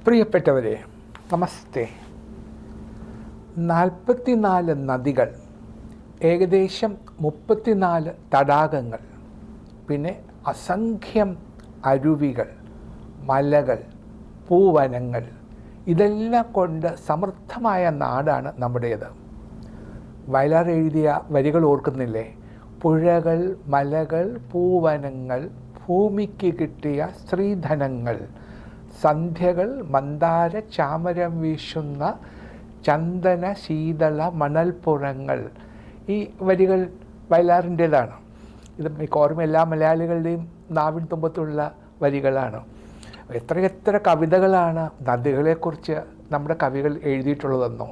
പ്രിയപ്പെട്ടവരെ, നമസ്തേ. 44 നദികൾ, ഏകദേശം 34 തടാകങ്ങൾ, പിന്നെ അസംഖ്യം അരുവികൾ, മലകൾ, പൂവനങ്ങൾ, ഇതെല്ലാം കൊണ്ട് സമൃദ്ധമായ നാടാണ് നമ്മുടേത്. വയലാർ എഴുതിയ വരികൾ ഓർക്കുന്നില്ലേ? പുഴകൾ, മലകൾ, പൂവനങ്ങൾ, ഭൂമിക്ക് കിട്ടിയ സ്ത്രീധനങ്ങൾ, സന്ധ്യകൾ, മന്ദാര ചാമരം വീശുന്ന ചന്ദന ശീതള മണൽപ്പുറങ്ങൾ. ഈ വരികൾ വയലാറിൻ്റേതാണ്. ഇത് മിക്കവാറും എല്ലാ മലയാളികളുടെയും നാവിൻ തുമ്പത്തുള്ള വരികളാണ്. എത്രയെത്ര കവിതകളാണ് നദികളെക്കുറിച്ച് നമ്മുടെ കവികൾ എഴുതിയിട്ടുള്ളതെന്നോ.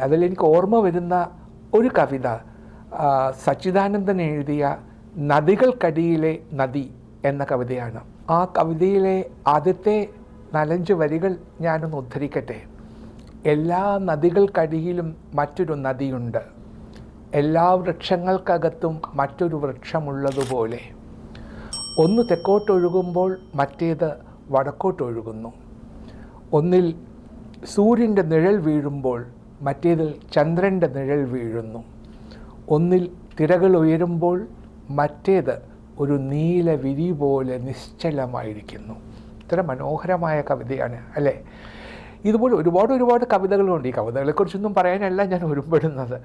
അതിലെനിക്ക് ഓർമ്മ വരുന്ന ഒരു കവിത സച്ചിദാനന്ദൻ എഴുതിയ നദികൾക്കടിയിലെ നദി എന്ന കവിതയാണ്. ആ കവിതയിലെ ആദ്യത്തെ 4-5 വരികൾ ഞാനൊന്ന് ഉദ്ധരിക്കട്ടെ. എല്ലാ നദികൾക്കടിയിലും മറ്റൊരു നദിയുണ്ട്, എല്ലാ വൃക്ഷങ്ങൾക്കകത്തും മറ്റൊരു വൃക്ഷമുള്ളതുപോലെ. ഒന്ന് തെക്കോട്ടൊഴുകുമ്പോൾ മറ്റേത് വടക്കോട്ടൊഴുകുന്നു. ഒന്നിൽ സൂര്യൻ്റെ നിഴൽ വീഴുമ്പോൾ മറ്റേതിൽ ചന്ദ്രൻ്റെ നിഴൽ വീഴുന്നു. ഒന്നിൽ തിരകൾ ഉയരുമ്പോൾ മറ്റേത് ഒരു നീല വിരി പോലെ നിശ്ചലമായിരിക്കുന്നു. ഇത്ര മനോഹരമായ കവിതയാണ് അല്ലേ? ഇതുപോലെ ഒരുപാട് കവിതകളുണ്ട്. ഈ കവിതകളെക്കുറിച്ചൊന്നും പറയാനല്ല ഞാൻ ഒരുപ്പെടുന്നത്.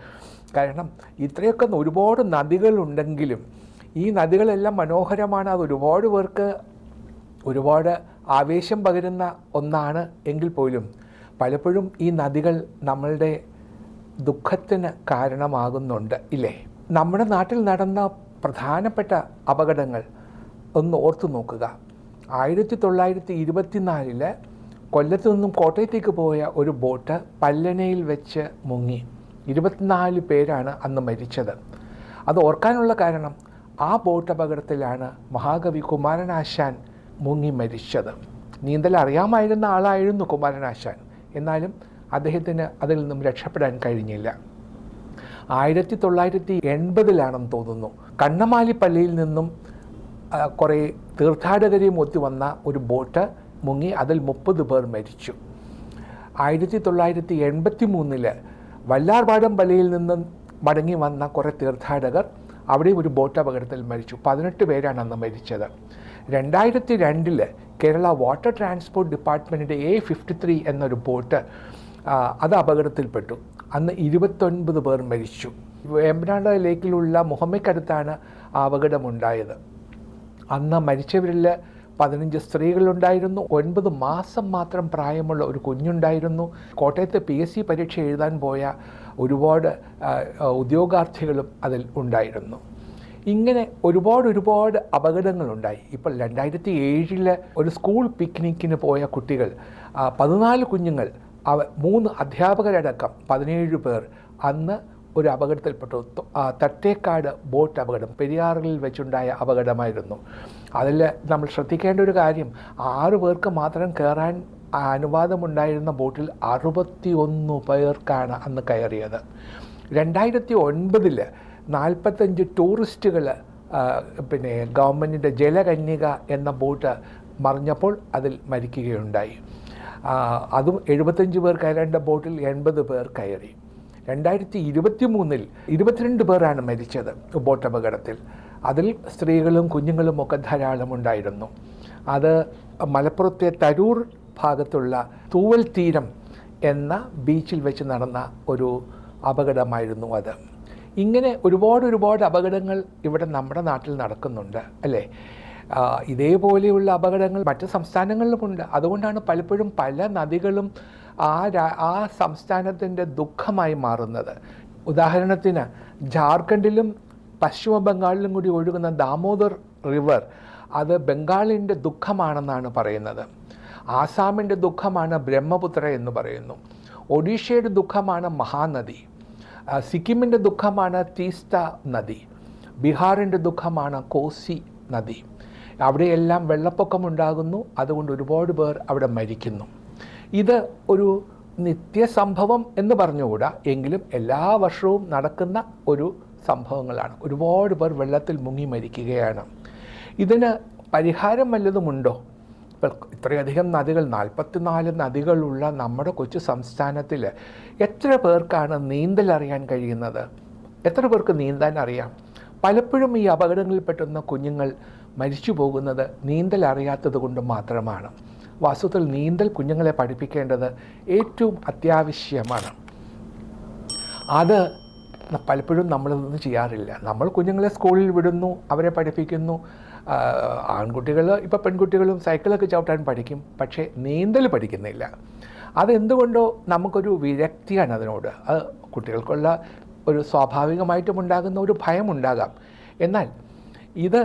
കാരണം ഇത്രയൊക്കെ ഒരുപാട് നദികളുണ്ടെങ്കിലും ഈ നദികളെല്ലാം മനോഹരമാണ്. അത് ഒരുപാട് പേർക്ക് ഒരുപാട് ആവേശം പകരുന്ന ഒന്നാണ് എങ്കിൽ പോലും പലപ്പോഴും ഈ നദികൾ നമ്മളുടെ ദുഃഖത്തിന് കാരണമാകുന്നുണ്ട് ഇല്ലേ? നമ്മുടെ നാട്ടിൽ നടന്ന പ്രധാനപ്പെട്ട അപകടങ്ങൾ ഒന്ന് ഓർത്തു നോക്കുക. 1924 കൊല്ലത്തു നിന്നും കോട്ടയത്തേക്ക് പോയ ഒരു ബോട്ട് പല്ലനയിൽ വെച്ച് മുങ്ങി. 24 പേരാണ് അന്ന് മരിച്ചത്. അത് ഓർക്കാനുള്ള കാരണം ആ ബോട്ട് അപകടത്തിലാണ് മഹാകവി കുമാരനാശാൻ മുങ്ങി മരിച്ചത്. നീന്തൽ അറിയാമായിരുന്ന ആളായിരുന്നു കുമാരനാശാൻ. എന്നാലും അദ്ദേഹത്തിന് അതിൽ നിന്നും രക്ഷപ്പെടാൻ കഴിഞ്ഞില്ല. 1980 തോന്നുന്നു, കണ്ണമാലി പള്ളിയിൽ നിന്നും കുറേ തീർത്ഥാടകരെയും ഒത്തു വന്ന ഒരു ബോട്ട് മുങ്ങി. അതിൽ 30 പേർ മരിച്ചു. 1983 വല്ലാർപാടം പള്ളിയിൽ നിന്നും മടങ്ങി വന്ന കുറേ തീർത്ഥാടകർ അവിടെയും ഒരു ബോട്ട് അപകടത്തിൽ മരിച്ചു. 18 പേരാണ് അന്ന് മരിച്ചത്. 2002 കേരള വാട്ടർ ട്രാൻസ്പോർട്ട് ഡിപ്പാർട്ട്മെൻറ്റിൻ്റെ A53 എന്നൊരു ബോട്ട് അത് അപകടത്തിൽപ്പെട്ടു. അന്ന് 29 പേർ മരിച്ചു. വേമ്പനാട് ലേക്കിലുള്ള മുഹമ്മയ്ക്കടുത്താണ് ആ അപകടമുണ്ടായത്. അന്ന് മരിച്ചവരിൽ 15 സ്ത്രീകളുണ്ടായിരുന്നു. 9 മാസം മാത്രം പ്രായമുള്ള ഒരു കുഞ്ഞുണ്ടായിരുന്നു. കോട്ടയത്ത് PSC പരീക്ഷ എഴുതാൻ പോയ ഒരുപാട് ഉദ്യോഗാർത്ഥികളും അതിൽ ഉണ്ടായിരുന്നു. ഇങ്ങനെ ഒരുപാട് അപകടങ്ങളുണ്ടായി. ഇപ്പോൾ 2007 ഒരു സ്കൂൾ പിക്നിക്കിന് പോയ കുട്ടികൾ 14 കുഞ്ഞുങ്ങൾ, 3 അധ്യാപകരടക്കം 17 പേർ അന്ന് ഒരു അപകടത്തിൽപ്പെട്ടു. തട്ടേക്കാട് ബോട്ട് അപകടം പെരിയാറിൽ വെച്ചുണ്ടായ അപകടമായിരുന്നു. അതിൽ നമ്മൾ ശ്രദ്ധിക്കേണ്ട ഒരു കാര്യം, 6 പേർക്ക് മാത്രം കയറാൻ അനുവാദമുണ്ടായിരുന്ന ബോട്ടിൽ 61 പേർക്കാണ് അന്ന് കയറിയത്. 2009 45 ടൂറിസ്റ്റുകൾ പിന്നെ ഗവൺമെൻറ്റിൻ്റെ ജലകന്യക എന്ന ബോട്ട് മറിഞ്ഞപ്പോൾ അതിൽ മരിക്കുകയുണ്ടായി. അതും 75 പേർ കയറേണ്ട ബോട്ടിൽ 80 പേർ കയറി. 2023 22 പേരാണ് മരിച്ചത് ബോട്ട് അപകടത്തിൽ. അതിൽ സ്ത്രീകളും കുഞ്ഞുങ്ങളും ഒക്കെ ധാരാളം ഉണ്ടായിരുന്നു. അത് മലപ്പുറത്തെ തരൂർ ഭാഗത്തുള്ള തൂവൽ തീരം എന്ന ബീച്ചിൽ വെച്ച് നടന്ന ഒരു അപകടമായിരുന്നു അത്. ഇങ്ങനെ ഒരുപാട് അപകടങ്ങൾ ഇവിടെ നമ്മുടെ നാട്ടിൽ നടക്കുന്നുണ്ട് അല്ലേ? ഇതേപോലെയുള്ള അപകടങ്ങൾ മറ്റ് സംസ്ഥാനങ്ങളിലുമുണ്ട്. അതുകൊണ്ടാണ് പലപ്പോഴും പല നദികളും ആ സംസ്ഥാനത്തിൻ്റെ ദുഃഖമായി മാറുന്നത്. ഉദാഹരണത്തിന് ജാർഖണ്ഡിലും പശ്ചിമ ബംഗാളിലും കൂടി ഒഴുകുന്ന ദാമോദർ റിവർ, അത് ബംഗാളിൻ്റെ ദുഃഖമാണെന്നാണ് പറയുന്നത്. ആസാമിൻ്റെ ദുഃഖമാണ് ബ്രഹ്മപുത്ര എന്ന് പറയുന്നു. ഒഡീഷയുടെ ദുഃഖമാണ് മഹാനദി. സിക്കിമിൻ്റെ ദുഃഖമാണ് തീസ്ത നദി. ബീഹാറിൻ്റെ ദുഃഖമാണ് കോസി നദി. അവിടെയെല്ലാം വെള്ളപ്പൊക്കമുണ്ടാകുന്നു. അതുകൊണ്ട് ഒരുപാട് പേർ അവിടെ മരിക്കുന്നു. ഇത് ഒരു നിത്യസംഭവം എന്ന് പറഞ്ഞുകൂടാ, എങ്കിലും എല്ലാ വർഷവും നടക്കുന്ന ഒരു സംഭവങ്ങളാണ്. ഒരുപാട് പേർ വെള്ളത്തിൽ മുങ്ങി മരിക്കുകയാണ്. ഇതിന് പരിഹാരം വല്ലതുമുണ്ടോ? ഇത്രയധികം നദികൾ, 44 നദികളുള്ള നമ്മുടെ കൊച്ചു സംസ്ഥാനത്തിൽ എത്ര പേർക്കാണ് നീന്തൽ അറിയാൻ കഴിയുന്നത്? എത്ര പേർക്ക് നീന്താൻ അറിയാം? പലപ്പോഴും ഈ അപകടങ്ങളിൽപ്പെട്ടുന്ന കുഞ്ഞുങ്ങൾ മരിച്ചു പോകുന്നത് നീന്തൽ അറിയാത്തത് കൊണ്ട് മാത്രമാണ്. വാസ്തവത്തിൽ നീന്തൽ കുഞ്ഞുങ്ങളെ പഠിപ്പിക്കേണ്ടത് ഏറ്റവും അത്യാവശ്യമാണ്. അത് പലപ്പോഴും നമ്മളിതൊന്നും ചെയ്യാറില്ല. നമ്മൾ കുഞ്ഞുങ്ങളെ സ്കൂളിൽ വിടുന്നു, അവരെ പഠിപ്പിക്കുന്നു. ആൺകുട്ടികൾ, ഇപ്പോൾ പെൺകുട്ടികളും സൈക്കിളൊക്കെ ചവിട്ടാൻ പഠിക്കും, പക്ഷേ നീന്തൽ പഠിക്കുന്നില്ല. അതെന്തുകൊണ്ടോ നമുക്കൊരു വിരക്തിയാണ് അതിനോട്. അത് കുട്ടികൾക്കുള്ള ഒരു സ്വാഭാവികമായിട്ടും ഉണ്ടാകുന്ന ഒരു ഭയമുണ്ടാകാം. എന്നാൽ ഇത്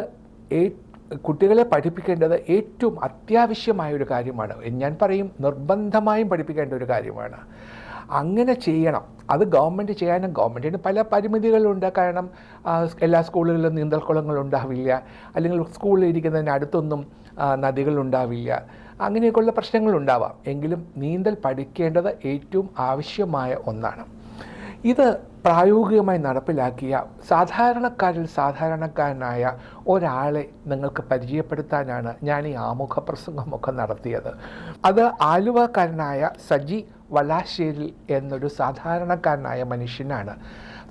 കുട്ടികളെ പഠിപ്പിക്കേണ്ടത് ഏറ്റവും അത്യാവശ്യമായൊരു കാര്യമാണ്. ഞാൻ പറയും നിർബന്ധമായും പഠിപ്പിക്കേണ്ട ഒരു കാര്യമാണ്. അങ്ങനെ ചെയ്യണം. അത് ഗവൺമെൻറ് ചെയ്യാനും, ഗവൺമെൻറ്റിന് പല പരിമിതികളുണ്ട്. കാരണം എല്ലാ സ്കൂളുകളിലും നീന്തൽക്കുളങ്ങളുണ്ടാവില്ല, അല്ലെങ്കിൽ സ്കൂളിൽ ഇരിക്കുന്നതിന് അടുത്തൊന്നും നദികളുണ്ടാവില്ല. അങ്ങനെയൊക്കെയുള്ള പ്രശ്നങ്ങളുണ്ടാവാം. എങ്കിലും നീന്തൽ പഠിക്കേണ്ടത് ഏറ്റവും ആവശ്യമായ ഒന്നാണ്. ഇത് പ്രായോഗികമായി നടപ്പിലാക്കിയ സാധാരണക്കാരിൽ സാധാരണക്കാരനായ ഒരാളെ നിങ്ങൾക്ക് പരിചയപ്പെടുത്താനാണ് ഞാൻ ഈ ആമുഖ പ്രസംഗമൊക്കെ നടത്തിയത്. അത് ആലുവക്കാരനായ സജി വളാശ്ശേരി എന്നൊരു സാധാരണക്കാരനായ മനുഷ്യനാണ്.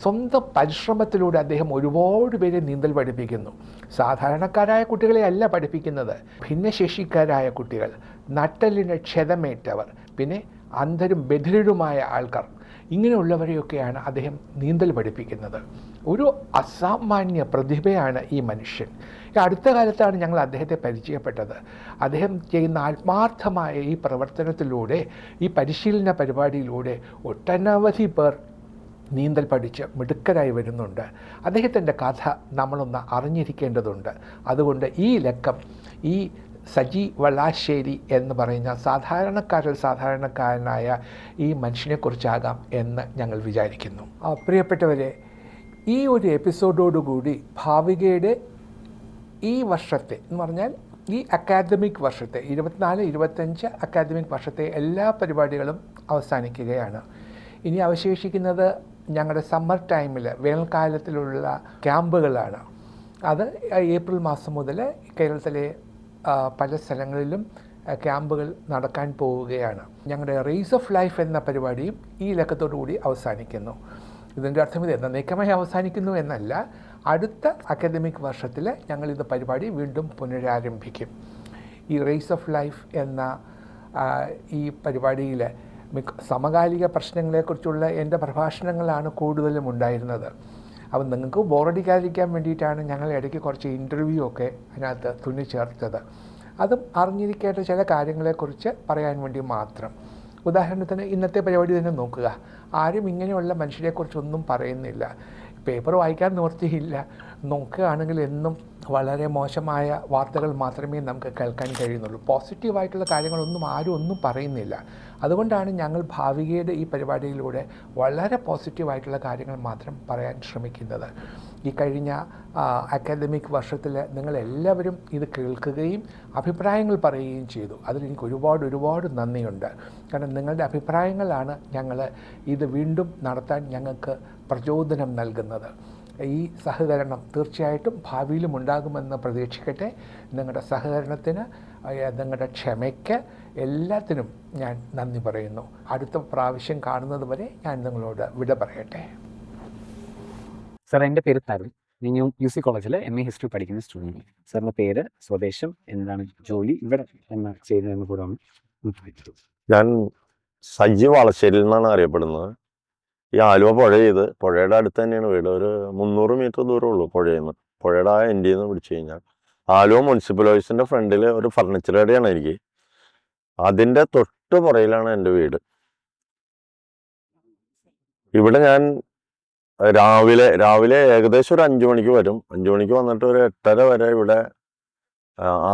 സ്വന്തം പരിശ്രമത്തിലൂടെ അദ്ദേഹം ഒരുപാട് പേരെ നീന്തൽ പഠിപ്പിക്കുന്നു. സാധാരണക്കാരായ കുട്ടികളെ അല്ല പഠിപ്പിക്കുന്നത്, ഭിന്നശേഷിക്കാരായ കുട്ടികൾ, നട്ടലിന് ക്ഷതമേറ്റവർ, പിന്നെ അന്ധരും ബധിരരുമായ ആൾക്കാർ, ഇങ്ങനെയുള്ളവരെയൊക്കെയാണ് അദ്ദേഹം നീന്തൽ പഠിപ്പിക്കുന്നത്. ഒരു അസാമാന്യ പ്രതിഭയാണ് ഈ മനുഷ്യൻ. അടുത്ത കാലത്താണ് ഞങ്ങൾ അദ്ദേഹത്തെ പരിചയപ്പെട്ടത്. അദ്ദേഹം ചെയ്യുന്ന ആത്മാർത്ഥമായ ഈ പ്രവർത്തനത്തിലൂടെ, ഈ പരിശീലന പരിപാടിയിലൂടെ ഒട്ടനവധി പേർ നീന്തൽ പഠിച്ച് മിടുക്കരായി വരുന്നുണ്ട്. അദ്ദേഹത്തിൻ്റെ കഥ നമ്മളൊന്ന് അറിഞ്ഞിരിക്കേണ്ടതുണ്ട്. അതുകൊണ്ട് ഈ ലക്കം ഈ സജി വളാശ്ശേരി എന്ന് പറയുന്ന സാധാരണക്കാരിൽ സാധാരണക്കാരനായ ഈ മനുഷ്യനെക്കുറിച്ചാകാം എന്ന് ഞങ്ങൾ വിചാരിക്കുന്നു. പ്രിയപ്പെട്ടവരെ, ഈ ഒരു എപ്പിസോഡോടുകൂടി ഭാവികയുടെ ഈ വർഷത്തെ എന്ന് പറഞ്ഞാൽ ഈ അക്കാദമിക് വർഷത്തെ 24-25 അക്കാദമിക് വർഷത്തെ എല്ലാ പരിപാടികളും അവസാനിക്കുകയാണ്. ഇനി അവശേഷിക്കുന്നത് ഞങ്ങളുടെ സമ്മർ ടൈമിൽ, വേനൽക്കാലത്തിലുള്ള ക്യാമ്പുകളാണ്. അത് ഏപ്രിൽ മാസം മുതൽ കേരളത്തിലെ പല സ്ഥലങ്ങളിലും ക്യാമ്പുകൾ നടക്കാൻ പോവുകയാണ്. ഞങ്ങളുടെ റേസ് ഓഫ് ലൈഫ് എന്ന പരിപാടിയും ഈ ലക്കത്തോടു കൂടി അവസാനിക്കുന്നു. ഇതിൻ്റെ അർത്ഥം ഇത് എന്നേക്കമായി അവസാനിക്കുന്നു എന്നല്ല. അടുത്ത അക്കാദമിക് വർഷത്തിൽ ഞങ്ങളിത് പരിപാടി വീണ്ടും പുനരാരംഭിക്കും. ഈ റേസ് ഓഫ് ലൈഫ് എന്ന ഈ പരിപാടിയിൽ സമകാലിക പ്രശ്നങ്ങളെക്കുറിച്ചുള്ള എൻ്റെ പ്രഭാഷണങ്ങളാണ് കൂടുതലും ഉണ്ടായിരുന്നത്. അപ്പം നിങ്ങൾക്ക് ബോറടിക്കാതിരിക്കാൻ വേണ്ടിയിട്ടാണ് ഞങ്ങൾ ഇടയ്ക്ക് കുറച്ച് ഇൻ്റർവ്യൂ ഒക്കെ അതിനകത്ത് തുന്നി ചേർത്തത്. അതും അറിഞ്ഞിരിക്കേണ്ട ചില കാര്യങ്ങളെക്കുറിച്ച് പറയാൻ വേണ്ടി മാത്രം. ഉദാഹരണത്തിന് ഇന്നത്തെ പരിപാടി തന്നെ നോക്കുക. ആരും ഇങ്ങനെയുള്ള മനുഷ്യരെക്കുറിച്ചൊന്നും പറയുന്നില്ല. പേപ്പർ വായിക്കാൻ നിവൃത്തിയില്ല. നോക്കുകയാണെങ്കിൽ എന്നും വളരെ മോശമായ വാർത്തകൾ മാത്രമേ നമുക്ക് കേൾക്കാൻ കഴിയുന്നുള്ളൂ. പോസിറ്റീവായിട്ടുള്ള കാര്യങ്ങളൊന്നും ആരും ഒന്നും പറയുന്നില്ല. അതുകൊണ്ടാണ് ഞങ്ങൾ ഭാവികയുടെ ഈ പരിപാടിയിലൂടെ വളരെ പോസിറ്റീവായിട്ടുള്ള കാര്യങ്ങൾ മാത്രം പറയാൻ ശ്രമിക്കുന്നത്. ഈ കഴിഞ്ഞ അക്കാദമിക് വർഷത്തിൽ നിങ്ങളെല്ലാവരും ഇത് കേൾക്കുകയും അഭിപ്രായങ്ങൾ പറയുകയും ചെയ്തു. അതിലെനിക്ക് ഒരുപാട് നന്ദിയുണ്ട്. കാരണം നിങ്ങളുടെ അഭിപ്രായങ്ങളാണ് ഞങ്ങൾ ഇത് വീണ്ടും നടത്താൻ ഞങ്ങൾക്ക് പ്രചോദനം നൽകുന്നത്. ഈ സഹകരണം തീർച്ചയായിട്ടും ഭാവിയിലും ഉണ്ടാകുമെന്ന് പ്രതീക്ഷിക്കട്ടെ. നിങ്ങളുടെ സഹകരണത്തിന്, നിങ്ങളുടെ ക്ഷമയ്ക്ക്, എല്ലാത്തിനും ഞാൻ നന്ദി പറയുന്നു. അടുത്ത പ്രാവശ്യം കാണുന്നത് വരെ ഞാൻ നിങ്ങളോട് വിട പറയട്ടെ. സാർ, എൻ്റെ പേര് തരുൺ. ഞാൻ UC കോളേജിൽ MA ഹിസ്റ്ററി പഠിക്കുന്ന സ്റ്റുഡൻറ്റ്. സാറിൻ്റെ പേര്, സ്വദേശം, എന്താണ് ജോലി, ഇവിടെ എന്നാ ചെയ്യുന്നതെന്ന് കൂടെ ഒന്ന്. ഞാൻ സജി വളശ്ശേരിയിൽ നിന്നാണ് അറിയപ്പെടുന്നത്. ഈ ആലുവ പുഴയുടെ അടുത്ത് തന്നെയാണ് വീട്. ഒരു 300 മീറ്റർ ദൂരമുള്ളൂ പുഴയിൽ നിന്ന്. പുഴയുടെ ആ എൻഡിൽ നിന്ന് പിടിച്ചു കഴിഞ്ഞാൽ ആലുവ മുനിസിപ്പൽ ഓഫീസിൻ്റെ ഫ്രണ്ടിൽ ഒരു ഫർണിച്ചർ കടയാണ് എനിക്ക്. അതിൻ്റെ തൊട്ട് പുറയിലാണ് എൻ്റെ വീട്. ഇവിടെ ഞാൻ രാവിലെ ഏകദേശം ഒരു 5 മണിക്ക് വരും. 5 മണിക്ക് വന്നിട്ട് ഒരു 8:30 വരെ ഇവിടെ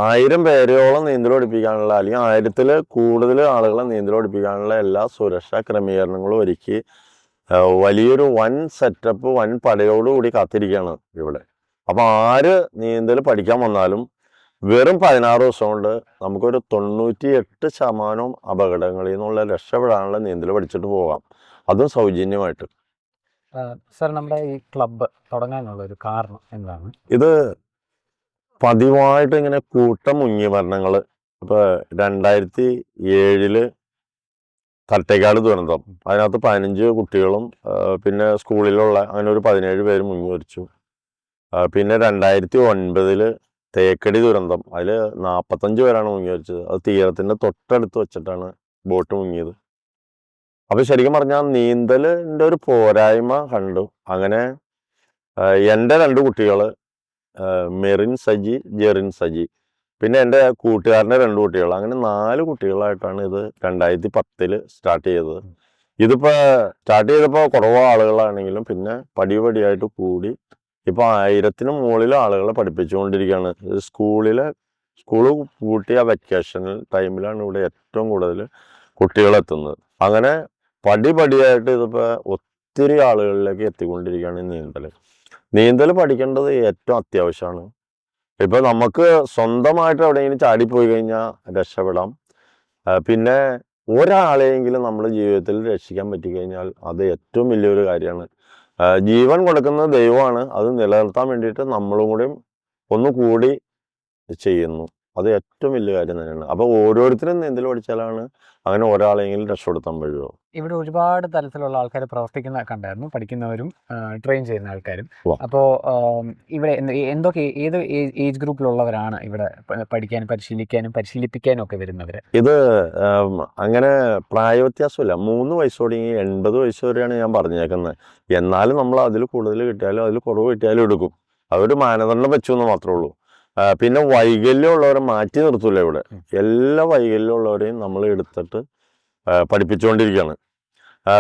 1000 പേരോളം നീന്തൽ പഠിപ്പിക്കാനുള്ള, അല്ലെങ്കിൽ 1000-ൽ കൂടുതൽ ആളുകളെ നീന്തൽ പഠിപ്പിക്കാനുള്ള എല്ലാ സുരക്ഷാ ക്രമീകരണങ്ങളും ഒരുക്കി വലിയൊരു വൻ സെറ്റപ്പ്, വൻ പടയോടുകൂടി കാത്തിരിക്കുകയാണ് ഇവിടെ. അപ്പം ആര് നീന്തൽ പഠിക്കാൻ വന്നാലും വെറും 16 ദിവസം കൊണ്ട് നമുക്കൊരു 98% അപകടങ്ങളിൽ നിന്നുള്ള രക്ഷപ്പെടാനുള്ള നീന്തൽ പഠിച്ചിട്ട് പോകാം, അതും സൗജന്യമായിട്ട്. സാർ, നമ്മുടെ ഈ ക്ലബ്ബ് തുടങ്ങാനുള്ള ഒരു കാരണം എന്താണ്? ഇത് പതിവായിട്ട് ഇങ്ങനെ കൂട്ടം മുങ്ങിമരണങ്ങൾ ഇപ്പോൾ 2007 തട്ടേക്കാട് ദുരന്തം, അതിനകത്ത് 15 കുട്ടികളും പിന്നെ സ്കൂളിലുള്ള അങ്ങനെ ഒരു 17 പേര് മുങ്ങി മരിച്ചു. പിന്നെ 2009 തേക്കടി ദുരന്തം, അതിൽ 45 പേരാണ് മുങ്ങി മരിച്ചത്. അത് തീരത്തിൻ്റെ തൊട്ടടുത്ത് വെച്ചിട്ടാണ് ബോട്ട് മുങ്ങിയത്. അപ്പോൾ ശരിക്കും പറഞ്ഞാൽ നീന്തലിൻ്റെ ഒരു പോരായ്മ കണ്ടു. അങ്ങനെ എൻ്റെ 2 കുട്ടികൾ, മെറിൻ സജി, ജെറിൻ സജി, പിന്നെ എൻ്റെ കൂട്ടുകാരൻ്റെ 2 കുട്ടികൾ, അങ്ങനെ 4 കുട്ടികളായിട്ടാണ് ഇത് 2010 സ്റ്റാർട്ട് ചെയ്തത്. ഇതിപ്പോൾ സ്റ്റാർട്ട് ചെയ്തപ്പോൾ കുറവ് ആളുകളാണെങ്കിലും പിന്നെ പടിപടിയായിട്ട് കൂടി ഇപ്പോൾ 1000-ന് മുകളിൽ ആളുകളെ പഠിപ്പിച്ചുകൊണ്ടിരിക്കുകയാണ്. സ്കൂൾ പൂട്ടിയ വെക്കേഷണൽ ടൈമിലാണ് ഇവിടെ ഏറ്റവും കൂടുതൽ കുട്ടികളെത്തുന്നത്. അങ്ങനെ പടിപടിയായിട്ട് ഇതിപ്പോൾ ഒത്തിരി ആളുകളിലേക്ക് എത്തിക്കൊണ്ടിരിക്കുകയാണ് നീന്തൽ പഠിക്കേണ്ടത് ഏറ്റവും അത്യാവശ്യമാണ്. ഇപ്പൊ നമുക്ക് സ്വന്തമായിട്ട് എവിടെയെങ്കിലും ചാടിപ്പോയി കഴിഞ്ഞാൽ രക്ഷപ്പെടാം. പിന്നെ ഒരാളെയെങ്കിലും നമ്മുടെ ജീവിതത്തിൽ രക്ഷിക്കാൻ പറ്റിക്കഴിഞ്ഞാൽ അത് ഏറ്റവും വലിയൊരു കാര്യമാണ്. ജീവൻ കൊടുക്കുന്നത് ദൈവമാണ്. അത് നിലനിർത്താൻ വേണ്ടിയിട്ട് നമ്മളും കൂടി ഒന്നുകൂടി ചെയ്യുന്നു. അത് ഏറ്റവും വലിയ കാര്യം തന്നെയാണ്. അപ്പോൾ ഓരോരുത്തരും നീന്തൽ പഠിച്ചാലാണ് അങ്ങനെ ഒരാളെങ്കിലും രക്ഷപ്പെടുത്താൻ കഴിയുമോ. ഇവിടെ ഒരുപാട് തരത്തിലുള്ള ആൾക്കാർ പ്രവർത്തിക്കുന്ന കണ്ടായിരുന്നു, പഠിക്കുന്നവരും ട്രെയിൻ ചെയ്യുന്ന ആൾക്കാരും. ഉവ്വ. അപ്പോൾ ഇവിടെ എന്തൊക്കെ ഏത് ഏജ് ഗ്രൂപ്പിലുള്ളവരാണ് ഇവിടെ പഠിക്കാനും പരിശീലിപ്പിക്കാനും ഒക്കെ വരുന്നവർ? ഇത് അങ്ങനെ പ്രായവ്യത്യാസമില്ല. 3 വയസ്സ് തുടങ്ങി 80 വയസ്സ് വരെയാണ് ഞാൻ പറഞ്ഞേക്കുന്നത്. എന്നാലും നമ്മൾ അതിൽ കൂടുതൽ കിട്ടിയാലും അതിൽ കുറവ് കിട്ടിയാലും എടുക്കും. അതൊരു മാനദണ്ഡം വെച്ചു എന്ന് മാത്രമേ ഉള്ളൂ. പിന്നെ വൈകല്യമുള്ളവരെ മാറ്റി നിർത്തൂല ഇവിടെ. എല്ലാ വൈകല്യമുള്ളവരെയും നമ്മൾ എടുത്തിട്ട് പഠിപ്പിച്ചുകൊണ്ടിരിക്കുകയാണ്.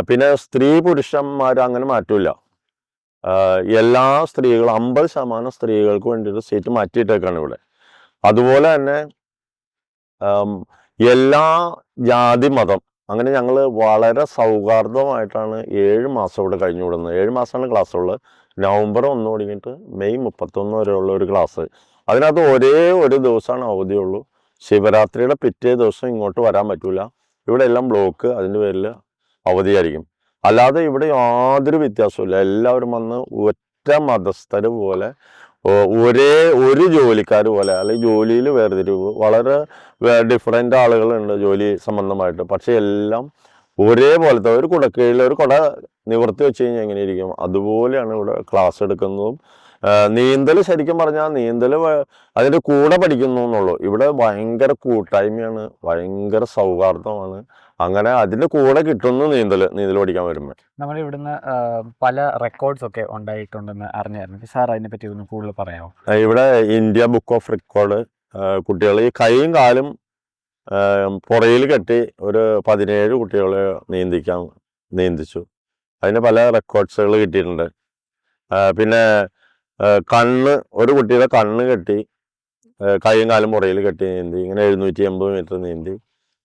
പിന്നെ സ്ത്രീ പുരുഷന്മാർ അങ്ങനെ മാറ്റൂല. എല്ലാ സ്ത്രീകളും 50% സ്ത്രീകൾക്ക് വേണ്ടിയിട്ട് സീറ്റ് മാറ്റിയിട്ടേക്കാണ് ഇവിടെ. അതുപോലെ തന്നെ എല്ലാ ജാതി മതം അങ്ങനെ ഞങ്ങൾ വളരെ സൗഹാർദ്ദമായിട്ടാണ് 7 മാസം ഇവിടെ കഴിഞ്ഞു വിടുന്നത്. 7 മാസമാണ് ക്ലാസ് ഉള്ളത്. നവംബർ 1 തുടങ്ങിയിട്ട് മെയ് 31 വരെയുള്ള ഒരു ക്ലാസ്. അതിനകത്ത് ഒരേ ഒരു ദിവസമാണ് അവധിയുള്ളൂ. ശിവരാത്രിയുടെ പിറ്റേ ദിവസം ഇങ്ങോട്ട് വരാൻ പറ്റില്ല. ഇവിടെ എല്ലാം ബ്ലോക്ക്, അതിൻ്റെ പേരിൽ അവധിയായിരിക്കും. അല്ലാതെ ഇവിടെ യാതൊരു വ്യത്യാസമില്ല. എല്ലാവരും വന്ന് ഒറ്റ മതസ്ഥർ പോലെ, ഒരു ജോലിക്കാർ പോലെ, അല്ലെങ്കിൽ ജോലിയിൽ വേർതിരിവ്, വളരെ ഡിഫറെൻ്റ് ആളുകളുണ്ട് ജോലി സംബന്ധമായിട്ട്. പക്ഷേ എല്ലാം ഒരേപോലത്തെ ഒരു കുടക്കീഴിൽ ഒരു കുട നിവർത്തി വെച്ച് കഴിഞ്ഞാൽ എങ്ങനെ ഇരിക്കും അതുപോലെയാണ് ഇവിടെ ക്ലാസ് എടുക്കുന്നതും. നീന്തൽ ശരിക്കും പറഞ്ഞാൽ അതിൻ്റെ കൂടെ പഠിക്കുന്നു എന്നുള്ളൂ. ഇവിടെ ഭയങ്കര കൂട്ടായ്മയാണ്, ഭയങ്കര സൗഹാർദ്ദമാണ്. അങ്ങനെ അതിൻ്റെ കൂടെ കിട്ടുന്നു നീന്തൽ പഠിക്കാൻ വരുമ്പോൾ. നമ്മൾ ഇവിടുന്ന് പല റെക്കോർഡ്സ് ഒക്കെ ഉണ്ടായിട്ടുണ്ടെന്ന് അറിഞ്ഞായിരുന്നു. സാർ അതിനെപ്പറ്റി ഒന്ന് കൂടുതൽ പറയാമോ? ഇവിടെ ഇന്ത്യ ബുക്ക് ഓഫ് റെക്കോർഡ് കുട്ടികൾ ഈ കൈയും കാലും പുറയിൽ കെട്ടി ഒരു 17 കുട്ടികളെ നീന്തിച്ചു. അതിന് പല റെക്കോർഡ്സുകൾ കിട്ടിയിട്ടുണ്ട്. പിന്നെ ഒരു കുട്ടിയുടെ കണ്ണ് കെട്ടി കൈയും കാലും പുറയിൽ കെട്ടി നീന്തി, ഇങ്ങനെ 780 മീറ്റർ നീന്തി.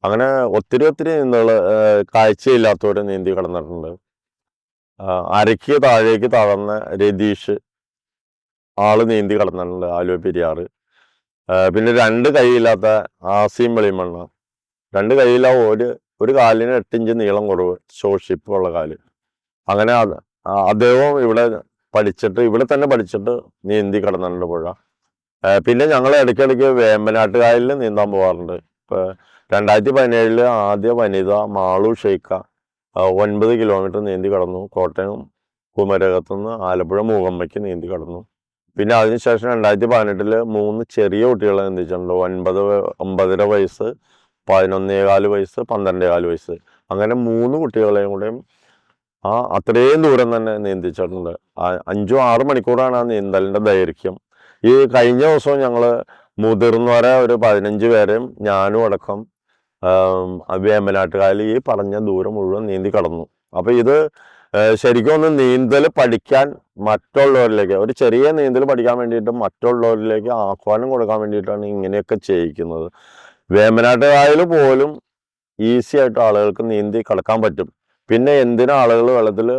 അങ്ങനെ ഒത്തിരി നീന്തൽ കാഴ്ചയില്ലാത്തവർ നീന്തി കടന്നിട്ടുണ്ട്. അരയ്ക്ക് താഴേക്ക് താഴ്ന്ന രതീഷ് ആള് നീന്തി കടന്നിട്ടുണ്ട് ആലുവ പെരിയാറ്. പിന്നെ 2 കൈയില്ലാത്ത ആസിയും വെളിമണ്ണ, 2 കൈയില്ല, ഒരു കാലിന് 8 ഇഞ്ച് നീളം കുറവ്, ഷോർട്ട് ഷിപ്പ് ഉള്ള കാല്. അങ്ങനെ അദ്ദേഹം ഇവിടെ തന്നെ പഠിച്ചിട്ട് നീന്തി കടന്നിട്ടുണ്ട് പുഴ. പിന്നെ ഞങ്ങൾ ഇടയ്ക്കിടയ്ക്ക് വേമ്പനാട്ടുകായലിൽ നീന്താൻ പോകാറുണ്ട്. ഇപ്പോൾ 2017 ആദ്യ വനിത മാളു ഷെയ്ഖ 9 കിലോമീറ്റർ നീന്തി കടന്നു. കോട്ടയം കുമരകത്തുനിന്ന് ആലപ്പുഴ മൂകമ്മയ്ക്ക് നീന്തി കടന്നു. പിന്നെ അതിനുശേഷം 2018 3 ചെറിയ കുട്ടികളെ നീന്തിച്ചിട്ടുണ്ട്. 9.5 വയസ്സ്, 11.25 വയസ്സ്, 12.25 വയസ്സ്. അങ്ങനെ 3 കുട്ടികളെയും കൂടെയും അത്രയും ദൂരം തന്നെ നീന്തിച്ചിട്ടുണ്ട്. 5-6 മണിക്കൂറാണ് ആ നീന്തലിൻ്റെ ദൈർഘ്യം. ഈ കഴിഞ്ഞ ദിവസവും ഞങ്ങൾ മുതിർന്നവരെ ഒരു 15 പേരെയും ഞാനും അടക്കം വേമ്പനാട്ടുകായൽ ഈ പറഞ്ഞ ദൂരം മുഴുവൻ നീന്തി കടന്നു. അപ്പോൾ ഇത് ശരിക്കും ഒന്ന് നീന്തൽ പഠിക്കാൻ മറ്റുള്ളവരിലേക്ക്, ഒരു ചെറിയ നീന്തൽ പഠിക്കാൻ വേണ്ടിയിട്ട് മറ്റുള്ളവരിലേക്ക് ആഹ്വാനം കൊടുക്കാൻ വേണ്ടിയിട്ടാണ് ഇങ്ങനെയൊക്കെ ചെയ്യിക്കുന്നത്. വേമ്പനാട്ടുകായൽ പോലും ഈസി ആയിട്ട് ആളുകൾക്ക് നീന്തി കടക്കാൻ പറ്റും. പിന്നെ എന്തിനാ ആളുകൾ വെള്ളത്തിൽ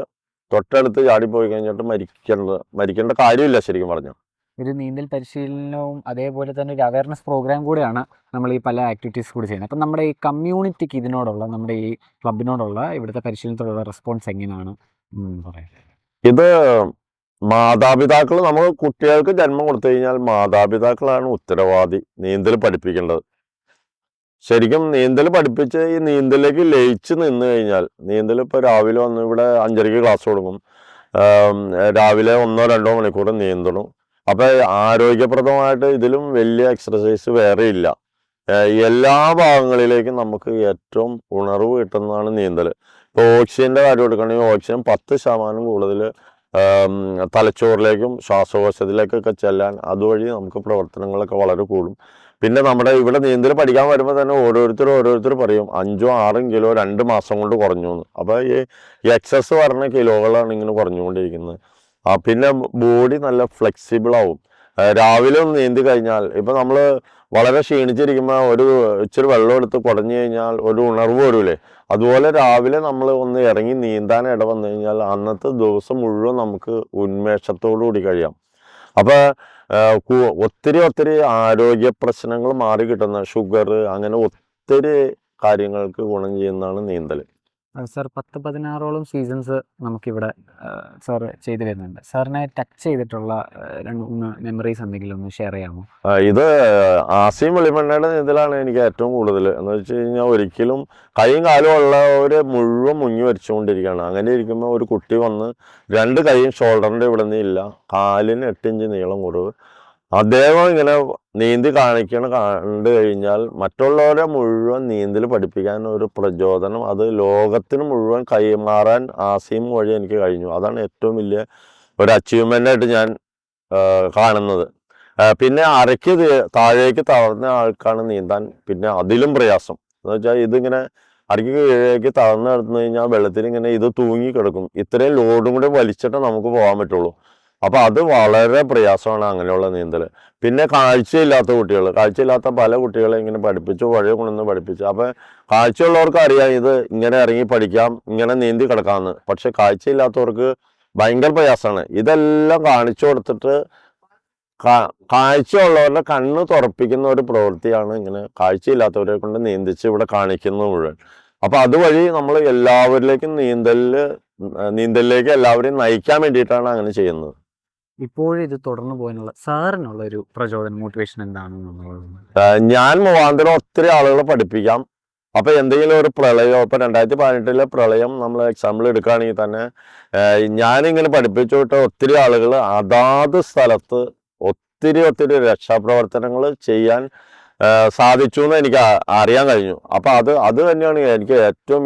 തൊട്ടടുത്ത് ചാടിപ്പോയി കഴിഞ്ഞിട്ട് മരിക്കേണ്ട കാര്യമില്ല ശരിക്കും പറഞ്ഞു. ഒരു നീന്തൽ പരിശീലനവും അതേപോലെ തന്നെ ഒരു അവയർനെസ് പ്രോഗ്രാം കൂടെയാണ് നമ്മൾ ഈ പല ആക്ടിവിറ്റീസ് കൂടി ചെയ്യുന്നത്. അപ്പം നമ്മുടെ ഈ കമ്മ്യൂണിറ്റിക്ക് ഇതിനോടുള്ള, നമ്മുടെ ഈ ക്ലബിനോടുള്ള ഇവിടുത്തെ പരിശീലനത്തോടുള്ള റെസ്പോൺസ് എങ്ങനെയാണ് പറയാം? ഇത് മാതാപിതാക്കൾ, നമ്മൾ കുട്ടികൾക്ക് ജന്മം കൊടുത്തു കഴിഞ്ഞാൽ മാതാപിതാക്കളാണ് ഉത്തരവാദി നീന്തൽ പഠിപ്പിക്കേണ്ടത്. ശരിക്കും നീന്തൽ പഠിപ്പിച്ച് ഈ നീന്തലിലേക്ക് ലയിച്ച് നിന്ന് കഴിഞ്ഞാൽ, നീന്തൽ ഇപ്പോൾ രാവിലെ വന്ന് ഇവിടെ 5:30 ക്ലാസ് കൊടുക്കും, രാവിലെ 1-2 മണിക്കൂർ നീന്തണം. അപ്പൊ ആരോഗ്യപ്രദമായിട്ട് ഇതിലും വലിയ എക്സർസൈസ് വേറെ ഇല്ല. എല്ലാ ഭാഗങ്ങളിലേക്കും നമുക്ക് ഏറ്റവും ഉണർവ് കിട്ടുന്നതാണ് നീന്തൽ. ഇപ്പോൾ ഓക്സിജന്റെ കാര്യം എടുക്കുകയാണെങ്കിൽ ഓക്സിജൻ 10% കൂടുതൽ തലച്ചോറിലേക്കും ശ്വാസകോശത്തിലേക്കൊക്കെ ചെല്ലാൻ അതുവഴി നമുക്ക് പ്രവർത്തനങ്ങളൊക്കെ വളരെ കൂടും. പിന്നെ നമ്മുടെ ഇവിടെ നീന്തൽ പഠിക്കാൻ വരുമ്പോൾ തന്നെ ഓരോരുത്തർ പറയും 5-6 കിലോ 2 മാസം കൊണ്ട് കുറഞ്ഞു എന്ന്. അപ്പോൾ ഈ എക്സസ് പറഞ്ഞ കിലോകളാണ് ഇങ്ങനെ കുറഞ്ഞുകൊണ്ടിരിക്കുന്നത്. പിന്നെ ബോഡി നല്ല ഫ്ലെക്സിബിൾ ആവും. രാവിലെ ഒന്ന് നീന്തി കഴിഞ്ഞാൽ, ഇപ്പം നമ്മൾ വളരെ ക്ഷീണിച്ചിരിക്കുമ്പോൾ ഇച്ചിരി വെള്ളം എടുത്ത് കുടഞ്ഞു കഴിഞ്ഞാൽ ഒരു ഉണർവ് വരൂലേ, അതുപോലെ രാവിലെ നമ്മൾ ഒന്ന് ഇറങ്ങി നീന്താൻ ഇട വന്നു കഴിഞ്ഞാൽ അന്നത്തെ ദിവസം മുഴുവൻ നമുക്ക് ഉന്മേഷത്തോടു കൂടി കഴിയാം. അപ്പോൾ ഒത്തിരി ആരോഗ്യ പ്രശ്നങ്ങൾ മാറി കിട്ടുന്ന ഷുഗർ, അങ്ങനെ ഒത്തിരി കാര്യങ്ങൾക്ക് ഗുണം ചെയ്യുന്നതാണ് നീന്തൽ. സാർ 10-16ഓളം സീസൺസ് നമുക്കിവിടെ സാർ ചെയ്തു വരുന്നുണ്ട്. സാറിനെ ടച്ച് ചെയ്തിട്ടുള്ള 2-3 മെമ്മറീസ് എന്തെങ്കിലും ഒന്ന് ഷെയർ ചെയ്യാമോ? ഇത് ആസിയും വെളിമണ്ണയുടെ നീന്തലാണ് എനിക്ക് ഏറ്റവും കൂടുതൽ. എന്ന് വെച്ച് കഴിഞ്ഞാൽ ഒരിക്കലും കൈയും കാലും ഉള്ളവർ മുഴുവൻ മുങ്ങി വരച്ചുകൊണ്ടിരിക്കുകയാണ്. അങ്ങനെ ഇരിക്കുമ്പോൾ ഒരു കുട്ടി വന്ന് 2 കൈയും ഷോൾഡറിൻ്റെ ഇവിടെ നിന്ന് ഇല്ല, കാലിന് 8 ഇഞ്ച് നീളം കുറവ്, അദ്ദേഹം ഇങ്ങനെ നീന്തി കണ്ടു കഴിഞ്ഞാൽ മറ്റുള്ളവരെ മുഴുവൻ നീന്തൽ പഠിപ്പിക്കാൻ ഒരു പ്രചോദനം, അത് ലോകത്തിന് മുഴുവൻ കൈമാറാൻ ആസിം വഴി എനിക്ക് കഴിഞ്ഞു. അതാണ് ഏറ്റവും വലിയ ഒരു അച്ചീവ്മെൻ്റായിട്ട് ഞാൻ കാണുന്നത്. പിന്നെ അരയ്ക്ക് താഴേക്ക് തളർന്ന ആൾക്കാണ് നീന്താൻ പിന്നെ അതിലും പ്രയാസം. എന്ന് വെച്ചാൽ ഇതിങ്ങനെ അരയ്ക്ക് കീഴേക്ക് തളർന്ന് കിടന്നു കഴിഞ്ഞാൽ വെള്ളത്തിൽ ഇങ്ങനെ ഇത് തൂങ്ങി കിടക്കും. ഇത്രയും ലോഡും കൂടെ വലിച്ചിട്ട് നമുക്ക് പോകാൻ പറ്റുള്ളൂ. അപ്പോൾ അത് വളരെ പ്രയാസമാണ് അങ്ങനെയുള്ള നീന്തൽ. പിന്നെ കാഴ്ചയില്ലാത്ത പല കുട്ടികളെ ഇങ്ങനെ പഠിപ്പിച്ചു, വഴി കൊണ്ടുവന്ന് പഠിപ്പിച്ചു. അപ്പോൾ കാഴ്ചയുള്ളവർക്ക് അറിയാം ഇത് ഇങ്ങനെ ഇറങ്ങി പഠിക്കാം, ഇങ്ങനെ നീന്തി കിടക്കാമെന്ന്. പക്ഷെ കാഴ്ചയില്ലാത്തവർക്ക് ഭയങ്കര പ്രയാസമാണ്. ഇതെല്ലാം കാണിച്ചു കൊടുത്തിട്ട് കാഴ്ചയുള്ളവരുടെ കണ്ണ് തുറപ്പിക്കുന്ന ഒരു പ്രവൃത്തിയാണ് ഇങ്ങനെ കാഴ്ചയില്ലാത്തവരെ കൊണ്ട് നീന്തിച്ച് ഇവിടെ കാണിക്കുന്നത് മുഴുവൻ. അപ്പോൾ അതുവഴി നമ്മൾ എല്ലാവരിലേക്കും നീന്തലിലേക്ക് എല്ലാവരെയും നയിക്കാൻ വേണ്ടിയിട്ടാണ് അങ്ങനെ ചെയ്യുന്നത്. ഇപ്പോഴും ഇത് തുടർന്ന് പോകാനുള്ള സാറിനുള്ള ഒരു പ്രചോദനം, മോട്ടിവേഷൻ എന്താണെന്നുള്ളത്? ഞാൻ മുഖാന്തരം ഒത്തിരി ആളുകളെ പഠിപ്പിക്കാം. അപ്പൊ എന്തെങ്കിലും ഒരു പ്രളയം, ഇപ്പൊ 2018 പ്രളയം നമ്മൾ എക്സാമ്പിൾ എടുക്കുകയാണെങ്കിൽ തന്നെ ഞാനിങ്ങനെ പഠിപ്പിച്ചു വിട്ട ഒത്തിരി ആളുകൾ അതാത് സ്ഥലത്ത് ഒത്തിരി രക്ഷാപ്രവർത്തനങ്ങൾ ചെയ്യാൻ സാധിച്ചു എന്ന് എനിക്ക് അറിയാൻ കഴിഞ്ഞു. അപ്പൊ അത് തന്നെയാണ് എനിക്ക് ഏറ്റവും